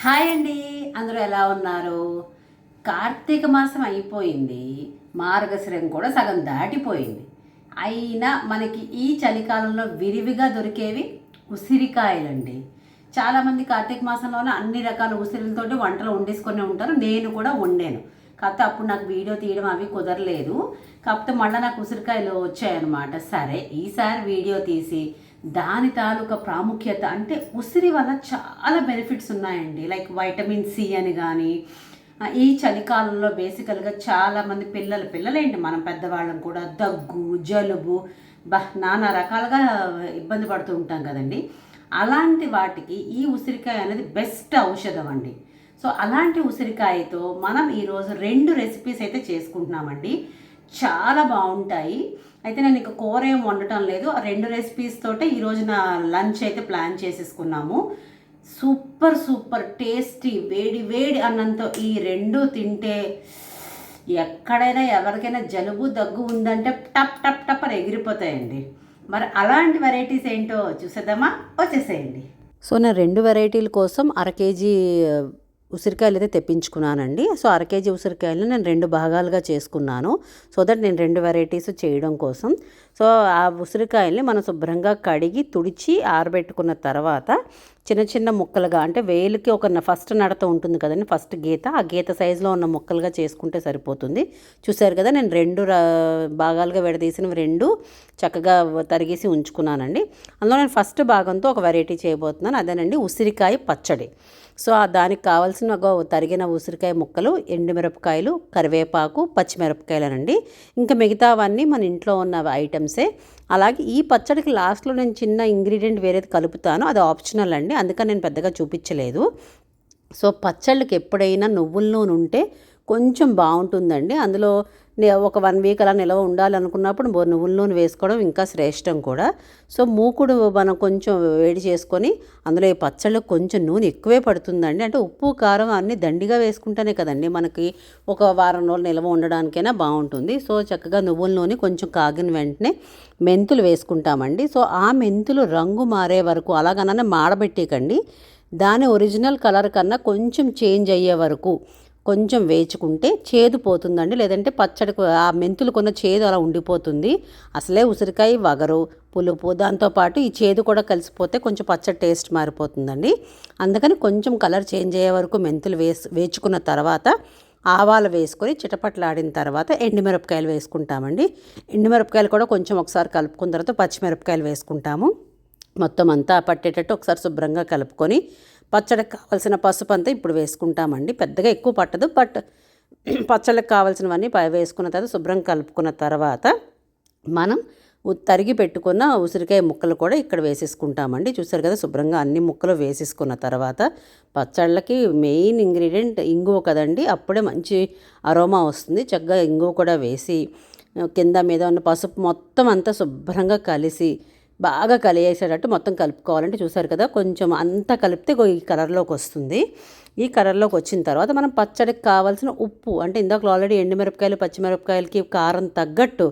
Hi అండి, అందరూ ఎలా ఉన్నారు? కార్తీక మాసం అయిపోయింది, మార్గశిరం కూడా సగం దాటిపోయింది. అయినా మనకి ఈ చలికాలంలో విరివిగా దొరికేవి ఉసిరికాయలండి. చాలామంది కార్తీక మాసంలోనే అన్ని రకాల ఉసిరిలతోటి వంటలు వండేసుకొని ఉంటారు. నేను కూడా వండాను. కాకపోతే అప్పుడు నాకు వీడియో తీయడం అవి కుదరలేదు. కాకపోతే మళ్ళీ నాకు ఉసిరికాయలు వచ్చాయన్నమాట. సరే, ఈసారి వీడియో తీసి దాని తాలూకా ప్రాముఖ్యత, అంటే ఉసిరి వల్ల చాలా బెనిఫిట్స్ ఉన్నాయండి. లైక్ వైటమిన్ సి అని కానీ, ఈ చలికాలంలో బేసికల్గా చాలామంది పిల్లలేంటి, మనం పెద్దవాళ్ళం కూడా దగ్గు, జలుబు, నానా రకాలుగా ఇబ్బంది పడుతూ ఉంటాం కదండి. అలాంటి వాటికి ఈ ఉసిరికాయ అనేది బెస్ట్ ఔషధం అండి. సో అలాంటి ఉసిరికాయతో మనం ఈరోజు 2 రెసిపీస్ అయితే చేసుకుంటున్నామండి. చాలా బాగుంటాయి. అయితే నేను ఇక కూర ఏం వండటం లేదు. ఆ 2 రెసిపీస్ తోటే ఈరోజు నా లంచ్ అయితే ప్లాన్ చేసేసుకున్నాము. సూపర్ సూపర్ టేస్టీ, వేడి వేడి అన్నంతో ఈ 2 తింటే ఎక్కడైనా ఎవరికైనా జలుబు దగ్గు ఉందంటే టప్ టప్ టప్ అని ఎగిరిపోతాయండి. మరి అలాంటి వెరైటీస్ ఏంటో చూసేద్దామా? వచ్చేసేయండి. సో నేను 2 వెరైటీల కోసం 1/2 కేజీ ఉసిరికాయలు అయితే తెప్పించుకున్నానండి. సో 1/2 కేజీ ఉసిరికాయలు నేను 2 భాగాలుగా చేసుకున్నాను. సో దట్ నేను 2 వెరైటీస్ చేయడం కోసం. సో ఆ ఉసిరికాయల్ని మనం శుభ్రంగా కడిగి తుడిచి ఆరబెట్టుకున్న తర్వాత చిన్న చిన్న ముక్కలుగా, అంటే వేలుకి ఒక ఫస్ట్ నడత ఉంటుంది కదండి, ఫస్ట్ గీత, ఆ గీత సైజులో ఉన్న ముక్కలుగా చేసుకుంటే సరిపోతుంది. చూసారు కదా, నేను 2 భాగాలుగా విడదీసినవి 2 చక్కగా తరిగేసి ఉంచుకున్నానండి. అందులో నేను ఫస్ట్ భాగంతో ఒక వెరైటీ చేయబోతున్నాను. అదేనండి ఉసిరికాయ పచ్చడి. సో దానికి కావాల్సిన తరిగిన ఉసిరికాయ ముక్కలు, ఎండుమిరపకాయలు, కరివేపాకు, పచ్చిమిరపకాయలనండి. ఇంకా మిగతావన్నీ మన ఇంట్లో ఉన్న ఐటమ్సే. అలాగే ఈ పచ్చడికి లాస్ట్లో నేను చిన్న ఇంగ్రీడియంట్ వేరేది కలుపుతాను, అది ఆప్షనల్ అండి, అందుకని నేను పెద్దగా చూపించలేదు. సో పచ్చళ్ళకి ఎప్పుడైనా నువ్వుల నూనె ఉంటే కొంచెం బాగుంటుందండి. అందులో ఒక 1 వీక్ అలా నిల్వ ఉండాలనుకున్నప్పుడు నువ్వుల నూనె వేసుకోవడం ఇంకా శ్రేష్టం కూడా. సో మూకుడు మనం కొంచెం వేడి చేసుకొని అందులో ఈ పచ్చళ్ళకు కొంచెం నూనె ఎక్కువే పడుతుందండి. అంటే ఉప్పు కారం అన్నీ దండిగా వేసుకుంటేనే కదండి మనకి ఒక వారం రోజులు నిల్వ ఉండడానికైనా బాగుంటుంది. సో చక్కగా నువ్వుల నూనె కొంచెం కాగిన వెంటనే మెంతులు వేసుకుంటామండి. సో ఆ మెంతులు రంగు మారే వరకు, అలాగననే మాడబెట్టేకండి, దాని ఒరిజినల్ కలర్ కన్నా కొంచెం చేంజ్ అయ్యే వరకు కొంచెం వేచుకుంటే చేదు పోతుందండి. లేదంటే పచ్చడికి ఆ మెంతులు కొన్న చేదు అలా ఉండిపోతుంది. అసలే ఉసిరికాయ వగరు, పులుపు, దాంతోపాటు ఈ చేదు కూడా కలిసిపోతే కొంచెం పచ్చడి టేస్ట్ మారిపోతుందండి. అందుకని కొంచెం కలర్ చేంజ్ అయ్యే వరకు మెంతులు వేచుకున్న తర్వాత ఆవాలు వేసుకొని చిటపట్లాడిన తర్వాత ఎండుమిరపకాయలు వేసుకుంటామండి. ఎండుమిరపకాయలు కూడా కొంచెం ఒకసారి కలుపుకున్న తర్వాత పచ్చిమిరపకాయలు వేసుకుంటాము. మొత్తం అంతా పట్టేటట్టు ఒకసారి శుభ్రంగా కలుపుకొని పచ్చడికి కావాల్సిన పసుపు అంతా ఇప్పుడు వేసుకుంటామండి. పెద్దగా ఎక్కువ పట్టదు, బట్ పచ్చళ్ళకి కావాల్సినవన్నీ వేసుకున్న తర్వాత శుభ్రంగా కలుపుకున్న తర్వాత మనం తరిగి పెట్టుకున్న ఉసిరికాయ ముక్కలు కూడా ఇక్కడ వేసేసుకుంటామండి. చూసారు కదా, శుభ్రంగా అన్ని ముక్కలు వేసేసుకున్న తర్వాత పచ్చళ్ళకి మెయిన్ ఇంగ్రీడియంట్ ఇంగువ కదండి, అప్పుడే మంచి అరోమా వస్తుంది. చక్కగా ఇంగువ కూడా వేసి కింద మీద ఉన్న పసుపు మొత్తం అంతా శుభ్రంగా కలిసి బాగా కలిసేటట్టు మొత్తం కలుపుకోవాలంటే చూసారు కదా, కొంచెం అంతా కలిపితే ఈ కలర్లోకి వస్తుంది. ఈ కలర్లోకి వచ్చిన తర్వాత మనం పచ్చడికి కావాల్సిన ఉప్పు, అంటే ఇందాక ఆల్రెడీ ఎండుమిరపకాయలు పచ్చిమిరపకాయలకి కారం తగ్గట్టు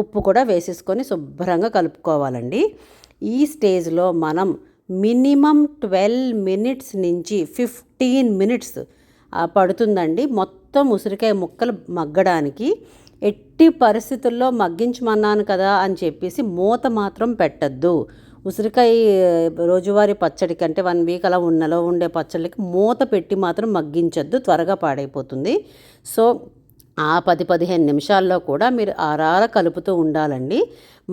ఉప్పు కూడా వేసేసుకొని శుభ్రంగా కలుపుకోవాలండి. ఈ స్టేజ్లో మనం మినిమం 12 మినిట్స్ నుంచి 15 మినిట్స్ పడుతుందండి మొత్తం ఉసిరికాయ ముక్కలు మగ్గడానికి. ఎట్టి పరిస్థితుల్లో మగ్గించమన్నాను కదా అని చెప్పేసి మూత మాత్రం పెట్టద్దు. ఉసిరికాయ రోజువారీ పచ్చడికి, అంటే 1 వీక్ అలా ఉన్నలో ఉండే పచ్చళ్ళకి మూత పెట్టి మాత్రం మగ్గించద్దు, త్వరగా పాడైపోతుంది. సో ఆ 10-15 నిమిషాల్లో కూడా మీరు ఆరార కలుపుతూ ఉండాలండి.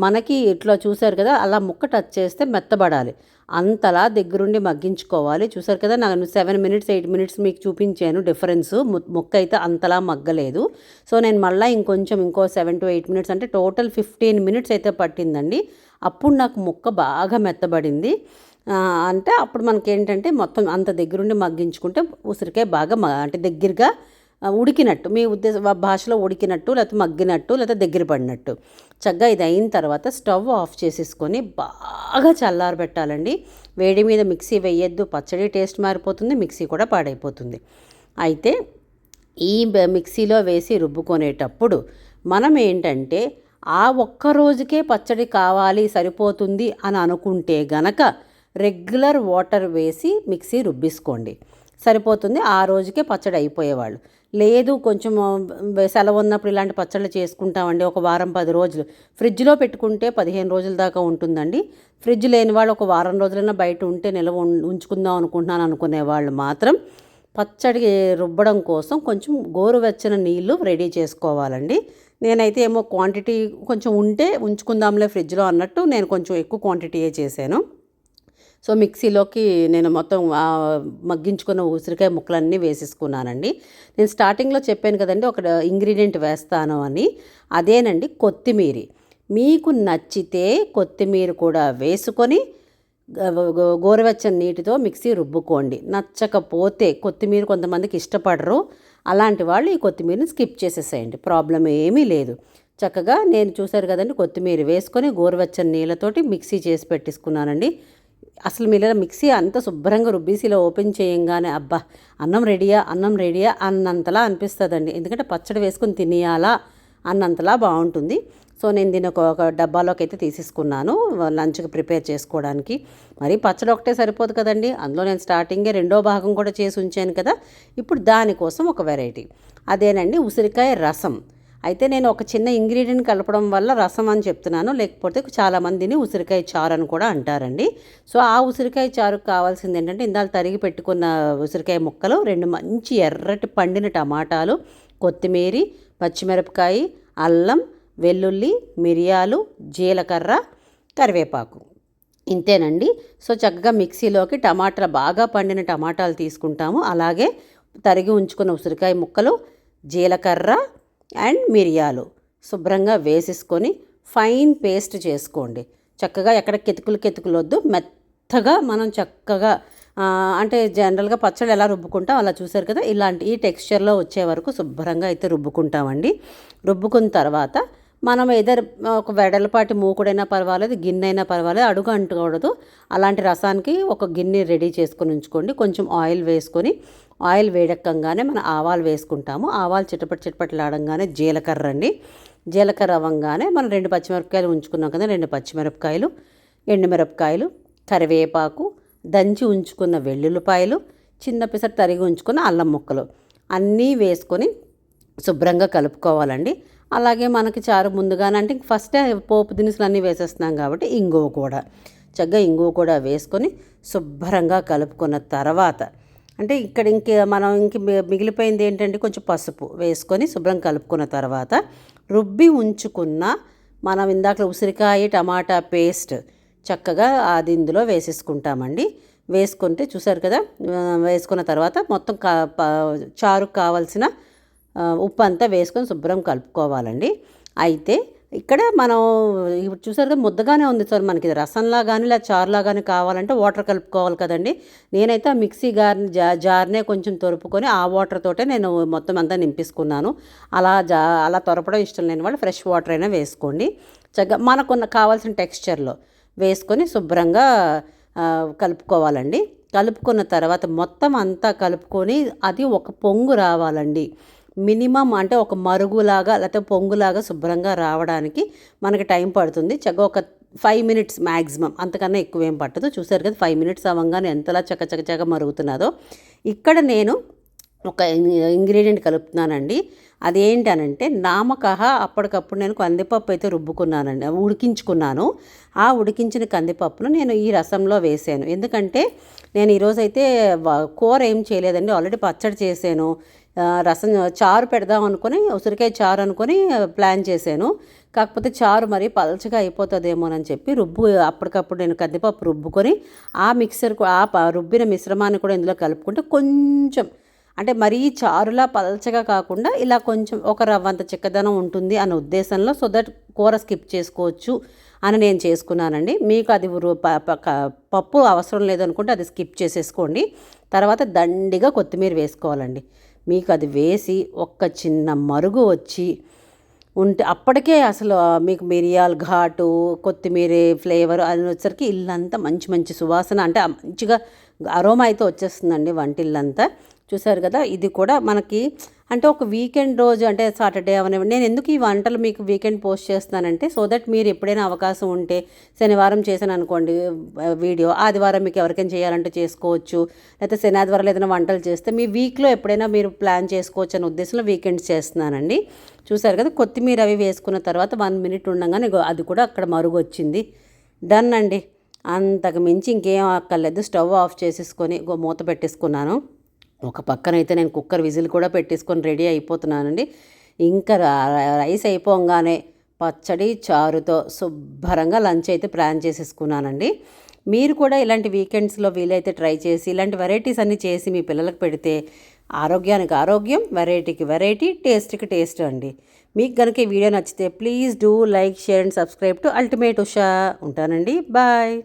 మనకి ఇట్లా చూసారు కదా, అలా ముక్క టచ్ చేస్తే మెత్తబడాలి, అంతలా దగ్గరుండి మగ్గించుకోవాలి. చూసారు కదా, నేను 7 మినిట్స్ 8 మినిట్స్ మీకు చూపించాను డిఫరెన్స్. ముక్క అయితే అంతలా మగ్గలేదు. సో నేను మళ్ళీ ఇంకో 7 to 8 మినిట్స్, అంటే టోటల్ 15 మినిట్స్ అయితే పట్టిందండి. అప్పుడు నాకు ముక్క బాగా మెత్తబడింది. అంటే అప్పుడు మనకేంటంటే మొత్తం అంత దగ్గరుండి మగ్గించుకుంటే ఉసిరికాయ బాగా అంటే దగ్గరగా ఉడికినట్టు, మీ భాషలో ఉడికినట్టు, లేకపోతే మగ్గినట్టు, లేకపోతే దగ్గర పడినట్టు. చక్కగా ఇది అయిన తర్వాత స్టవ్ ఆఫ్ చేసేసుకొని బాగా చల్లారబెట్టాలండి. వేడి మీద మిక్సీ వేయొద్దు, పచ్చడి టేస్ట్ మారిపోతుంది, మిక్సీ కూడా పాడైపోతుంది. అయితే ఈ మిక్సీలో వేసి రుబ్బుకునేటప్పుడు మనం ఏంటంటే ఆ ఒక్క రోజుకే పచ్చడి కావాలి సరిపోతుంది అని అనుకుంటే గనక రెగ్యులర్ వాటర్ వేసి మిక్సీ రుబ్బిసుకోండి. సరిపోతుంది, ఆ రోజుకే పచ్చడి అయిపోయేవాళ్ళు. లేదు కొంచెం సెలవు ఉన్నప్పుడు ఇలాంటి పచ్చళ్ళు చేసుకుంటామండి ఒక వారం 10 రోజులు, ఫ్రిడ్జ్లో పెట్టుకుంటే 15 రోజుల దాకా ఉంటుందండి. ఫ్రిడ్జ్ లేని వాళ్ళు ఒక వారం రోజులైనా బయట ఉంటే నిల్వ ఉంచుకుందాం అనుకుంటున్నాను అనుకునే వాళ్ళు మాత్రం పచ్చడి రుబ్బడం కోసం కొంచెం గోరువెచ్చని నీళ్ళు రెడీ చేసుకోవాలండి. నేనైతే ఏమో క్వాంటిటీ కొంచెం ఉంటే ఉంచుకుందాంలే ఫ్రిడ్జ్లో అన్నట్టు నేను కొంచెం ఎక్కువ క్వాంటిటీయే చేశాను. సో మిక్సీలోకి నేను మొత్తం మగ్గించుకున్న ఉసిరికాయ ముక్కలన్నీ వేసేసుకున్నానండి. నేను స్టార్టింగ్లో చెప్పాను కదండి ఒక ఇంగ్రీడియంట్ వేస్తాను అని, అదేనండి కొత్తిమీరి. మీకు నచ్చితే కొత్తిమీర కూడా వేసుకొని గోరువెచ్చని నీటితో మిక్సీ రుబ్బుకోండి. నచ్చకపోతే కొత్తిమీర కొంతమందికి ఇష్టపడరు, అలాంటి వాళ్ళు ఈ కొత్తిమీరని స్కిప్ చేసేసేయండి, ప్రాబ్లం ఏమీ లేదు. చక్కగా నేను చూశారు కదండి కొత్తిమీర వేసుకొని గోరువెచ్చని నీళ్ళతోటి మిక్సీ చేసి పెట్టేసుకున్నానండి. అసలు మీరు మిక్సీ అంత శుభ్రంగా రుబ్బీసీలో ఓపెన్ చేయంగానే అబ్బా అన్నం రెడీయా అన్నంతలా అనిపిస్తుందండి. ఎందుకంటే పచ్చడి వేసుకొని తినేయాలా అన్నంతలా బాగుంటుంది. సో నేను దీన్ని ఒక డబ్బాలోకి అయితే తీసేసుకున్నాను లంచ్కి ప్రిపేర్ చేసుకోవడానికి. మరి పచ్చడి ఒకటే సరిపోదు కదండి, అందులో నేను స్టార్టింగే రెండో భాగం కూడా చేసి ఉంచాను కదా. ఇప్పుడు దానికోసం ఒక వెరైటీ, అదేనండి ఉసిరికాయ రసం. అయితే నేను ఒక చిన్న ఇంగ్రీడియంట్ కలపడం వల్ల రసం అని చెప్తున్నాను, లేకపోతే చాలామందిని ఉసిరికాయ చారు అని కూడా అంటారండి. సో ఆ ఉసిరికాయ చారుకు కావాల్సింది ఏంటంటే ఇందాక తరిగి పెట్టుకున్న ఉసిరికాయ ముక్కలు, 2 మంచి ఎర్రటి పండిన టమాటాలు, కొత్తిమీర, పచ్చిమిరపకాయ, అల్లం, వెల్లుల్లి, మిరియాలు, జీలకర్ర, కరివేపాకు, ఇంతేనండి. సో చక్కగా మిక్సీలోకి బాగా పండిన టమాటాలు తీసుకుంటాము, అలాగే తరిగి ఉంచుకున్న ఉసిరికాయ ముక్కలు, జీలకర్ర అండ్ మిరియాలు శుభ్రంగా వేసేసుకొని ఫైన్ పేస్ట్ చేసుకోండి. చక్కగా ఎక్కడ కెతుకులు వద్దు, మెత్తగా మనం చక్కగా అంటే జనరల్గా పచ్చడి ఎలా రుబ్బుకుంటాం అలా చూసారు కదా, ఈ టెక్స్చర్లో వచ్చే వరకు శుభ్రంగా అయితే రుబ్బుకుంటామండి. రుబ్బుకున్న తర్వాత మనం ఒక వెడలపాటి మూకుడైనా పర్వాలేదు, గిన్నె అయినా పర్వాలేదు, అడుగు అంటుకూడదు. అలాంటి రసానికి ఒక గిన్నె రెడీ చేసుకొని ఉంచుకోండి. కొంచెం ఆయిల్ వేసుకొని, ఆయిల్ వేడెక్కగానే మనం ఆవాలు వేసుకుంటాము. ఆవాలు చిటపట్లాడంగానే జీలకర్ర అండి. జీలకర్ర అవ్వగానే మనం 2 పచ్చిమిరపకాయలు ఉంచుకున్నాం కదా, 2 పచ్చిమిరపకాయలు, ఎండుమిరపకాయలు, కరివేపాకు, దంచి ఉంచుకున్న వెల్లుల్లిపాయలు, చిన్న పిసరు తరిగి ఉంచుకున్న అల్లం ముక్కలు అన్నీ వేసుకొని శుభ్రంగా కలుపుకోవాలండి. అలాగే మనకి చారు ముందుగానే అంటే ఫస్టే పోపు దినుసులు అన్నీ వేసేస్తున్నాం కాబట్టి ఇంగువ కూడా వేసుకొని శుభ్రంగా కలుపుకున్న తర్వాత అంటే ఇక్కడ మనం మిగిలిపోయింది ఏంటంటే కొంచెం పసుపు వేసుకొని శుభ్రం కలుపుకున్న తర్వాత రుబ్బి ఉంచుకున్న మనం ఇందాక ఉసిరికాయ టమాటా పేస్ట్ చక్కగా అది ఇందులో వేసేసుకుంటామండి. వేసుకుంటే చూసారు కదా, వేసుకున్న తర్వాత మొత్తం చారుకు కావాల్సిన ఉప్పు అంతా వేసుకొని శుభ్రం కలుపుకోవాలండి. అయితే ఇక్కడ మనం ఇప్పుడు చూసారు కదా ముద్దగానే ఉంది సార్, మనకి రసంలా కానీ లేదా చారులా కానీ కావాలంటే వాటర్ కలుపుకోవాలి కదండి. నేనైతే ఆ మిక్సీ జార్నే కొంచెం తొరుపుకొని ఆ వాటర్ తోటే నేను మొత్తం అంతా నింపేసుకున్నాను. అలా తొరపడం ఇష్టం లేని వాళ్ళు ఫ్రెష్ వాటర్ అయినా వేసుకోండి. చక్కగా మనకున్న కావాల్సిన టెక్స్చర్లో వేసుకొని శుభ్రంగా కలుపుకోవాలండి. కలుపుకున్న తర్వాత మొత్తం అంతా కలుపుకొని అది ఒక పొంగు రావాలండి. మినిమం అంటే ఒక మరుగులాగా లేకపోతే పొంగులాగా శుభ్రంగా రావడానికి మనకి టైం పడుతుంది. చక్కగా ఒక 5 minutes మ్యాక్సిమం, అంతకన్నా ఎక్కువ ఏం పట్టదు. చూసారు కదా 5 minutes అవ్వగానే ఎంతలా చక్క మరుగుతున్నదో. ఇక్కడ నేను ఒక ఇంగ్రీడియంట్ కలుపుతున్నానండి. అదేంటనంటే నామకహ అప్పటికప్పుడు నేను కందిపప్పు అయితే ఉడికించుకున్నాను. ఆ ఉడికించిన కందిపప్పును నేను ఈ రసంలో వేసాను. ఎందుకంటే నేను ఈరోజైతే కూర ఏం చేయలేదండి, ఆల్రెడీ పచ్చడి చేశాను. రసం చారు పెడదాం అనుకుని ఉసిరికాయ చారు అనుకొని ప్లాన్ చేశాను. కాకపోతే చారు మరి పలచగా అయిపోతుందేమోనని చెప్పి అప్పటికప్పుడు నేను కందిపప్పు రుబ్బుకొని ఆ రుబ్బిన మిశ్రమాన్ని కూడా ఇందులో కలుపుకుంటే కొంచెం అంటే మరీ చారులా పలచగా కాకుండా ఇలా కొంచెం ఒక రవ్వంత చిక్కదనం ఉంటుంది అనే ఉద్దేశంలో, సో దట్ కూర స్కిప్ చేసుకోవచ్చు అని నేను చేసుకున్నానండి. మీకు అది పప్పు అవసరం లేదనుకుంటే అది స్కిప్ చేసేసుకోండి. తర్వాత దండిగా కొత్తిమీర వేసుకోవాలండి. మీకు అది వేసి ఒక్క చిన్న మరుగు వచ్చి ఉంటే అప్పటికే అసలు మీకు మిరియాల ఘాటు, కొత్తిమీర ఫ్లేవర్ అది వచ్చేసరికి ఇల్లంతా మంచి సువాసన, అంటే మంచిగా అరోమా అయితే వచ్చేస్తుందండి వంటిల్లంతా. చూసారు కదా, ఇది కూడా మనకి అంటే ఒక వీకెండ్ రోజు అంటే సాటర్డే అవనివ్వండి. నేను ఎందుకు ఈ వంటలు మీకు వీకెండ్ పోస్ట్ చేస్తున్నానంటే సో దట్ మీరు ఎప్పుడైనా అవకాశం ఉంటే శనివారం చేశాను అనుకోండి వీడియో, ఆదివారం మీకు ఎవరికైనా చేయాలంటే చేసుకోవచ్చు, లేకపోతే శనివారం ఏదైనా వంటలు చేస్తే మీ వీక్లో ఎప్పుడైనా మీరు ప్లాన్ చేసుకోవచ్చు అనే ఉద్దేశంలో వీకెండ్స్ చేస్తున్నానండి. చూసారు కదా, కొత్తిమీర అవి వేసుకున్న తర్వాత 1 మినిట్ ఉండగానే అది కూడా అక్కడ మరుగు వచ్చింది. డన్ అండి, అంతకు మించి ఇంకేం అక్కర్లేదు. స్టవ్ ఆఫ్ చేసేసుకొని మూత పెట్టేసుకున్నాను. ఒక పక్కనైతే నేను కుక్కర్ విజిల్ కూడా పెట్టేసుకొని రెడీ అయిపోతున్నానండి. ఇంకా రైస్ అయిపోగానే పచ్చడి చారుతో శుభ్రంగా లంచ్ అయితే ప్లాన్ చేసేసుకున్నానండి. మీరు కూడా ఇలాంటి వీకెండ్స్లో వీలైతే ట్రై చేసి ఇలాంటి వెరైటీస్ అన్నీ చేసి మీ పిల్లలకు పెడితే ఆరోగ్యానికి ఆరోగ్యం, వెరైటీకి వెరైటీ, టేస్ట్కి టేస్ట్ అండి. మీకు కనుక ఈ వీడియో నచ్చితే please do like, share and subscribe to ultimate Usha. ఉంటానండి, బాయ్.